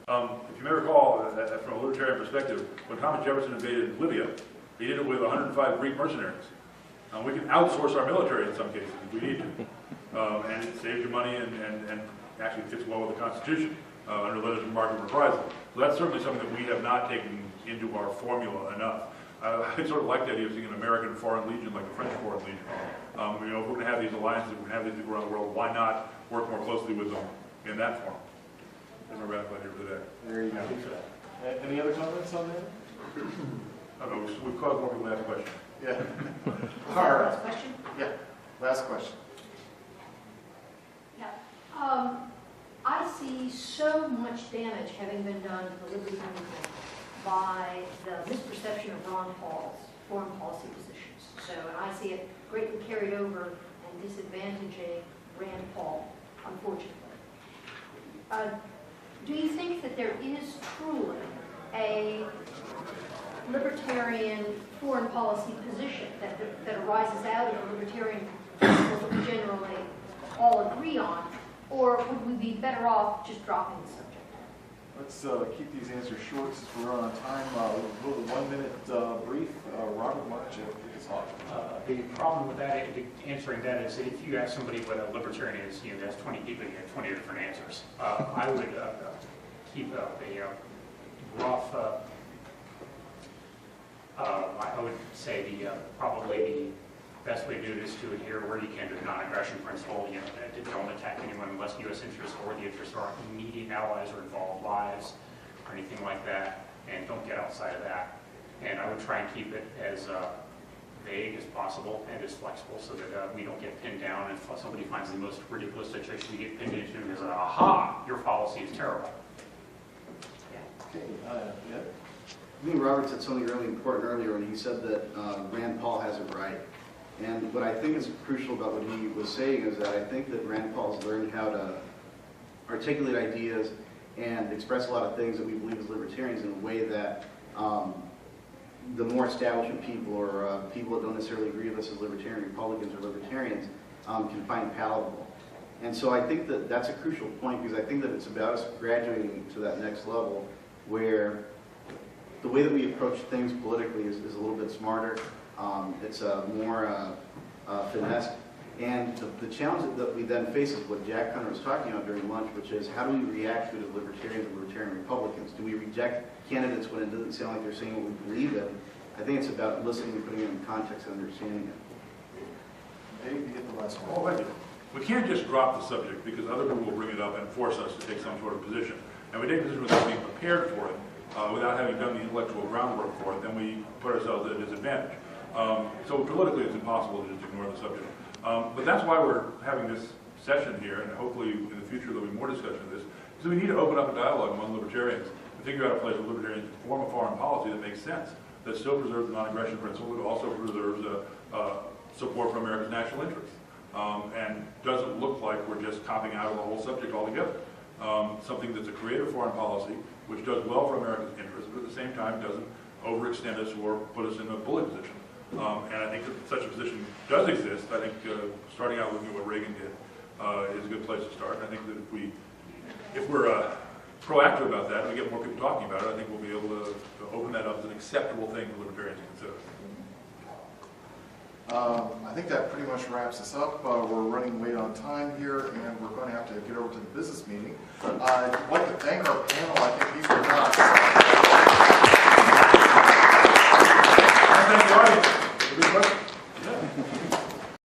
If you may recall, from a libertarian perspective, when Thomas Jefferson invaded Libya, he did it with 105 Greek mercenaries. We can outsource our military in some cases if we need to. And it saves you money and actually fits well with the Constitution under letters of marque and reprisal. So that's certainly something that we have not taken into our formula enough. I sort of like the idea of seeing an American Foreign Legion like the French Foreign Legion. If we're going to have these alliances, we're going to have these people around the world, why not work more closely with them in that form? That's my radical idea for today. There you go. Any other comments on that? I don't know, we've caused more people to ask questions. Yeah. All right. Last question? Yeah. Last question. Yeah. I see so much damage having been done to the liberty movement by the misperception of Ron Paul's foreign policy positions. So, and I see it greatly carried over and disadvantaging Rand Paul, unfortunately. Do you think that there is truly a libertarian foreign policy position that arises out of the libertarian principles that we generally all agree on, or would we be better off just dropping the subject? Let's keep these answers short since we're on time. We'll do a 1 minute brief. Robert, why don't you kick us off? The problem with that, answering that, is if you ask somebody what a libertarian is, you know, that's 20 people, you get 20 different answers. I would keep a rough. I would say probably the best way to do it is to adhere where you can to the non-aggression principle. You know, that don't attack anyone unless U.S. interests or the interests of our immediate allies or involved lives or anything like that, and don't get outside of that. And I would try and keep it as vague as possible and as flexible so that we don't get pinned down. And if somebody finds the most ridiculous situation we get pinned into, and is aha, your policy is terrible. Okay. Yeah. I think Robert said something really important earlier when he said that Rand Paul has it right. And what I think is crucial about what he was saying is that I think that Rand Paul's learned how to articulate ideas and express a lot of things that we believe as libertarians in a way that the more establishment people or people that don't necessarily agree with us as libertarian Republicans or libertarians can find palatable. And so I think that that's a crucial point, because I think that it's about us graduating to that next level where the way that we approach things politically is a little bit smarter. It's more finesse. And the challenge that we then face is what Jack Hunter was talking about during lunch, which is how do we react to it as libertarians and libertarian Republicans? Do we reject candidates when it doesn't sound like they're saying what we believe in? I think it's about listening and putting it in context and understanding it. Dave, you get the last one. Oh, thank you. We can't just drop the subject because other people will bring it up and force us to take some sort of position. And we take a position without being prepared for it, without having done the intellectual groundwork for it, then we put ourselves at a disadvantage. So politically it's impossible to just ignore the subject. But that's why we're having this session here, and hopefully in the future there'll be more discussion of this, because we need to open up a dialogue among libertarians and figure out a place where libertarians can form a foreign policy that makes sense, that still preserves the non-aggression principle, but also preserves support for America's national interests, and doesn't look like we're just copping out of the whole subject altogether. Something that's a creative foreign policy, which does well for America's interests, but at the same time doesn't overextend us or put us in a bully position. And I think that such a position does exist. I think starting out looking at what Reagan did is a good place to start. And I think that if we're proactive about that and we get more people talking about it, I think we'll be able to open that up as an acceptable thing for libertarians to consider. I think that pretty much wraps us up. We're running late on time here, and we're going to have to get over to the business meeting. I'd like to thank our panel. I think these were nuts. Thank you, audience.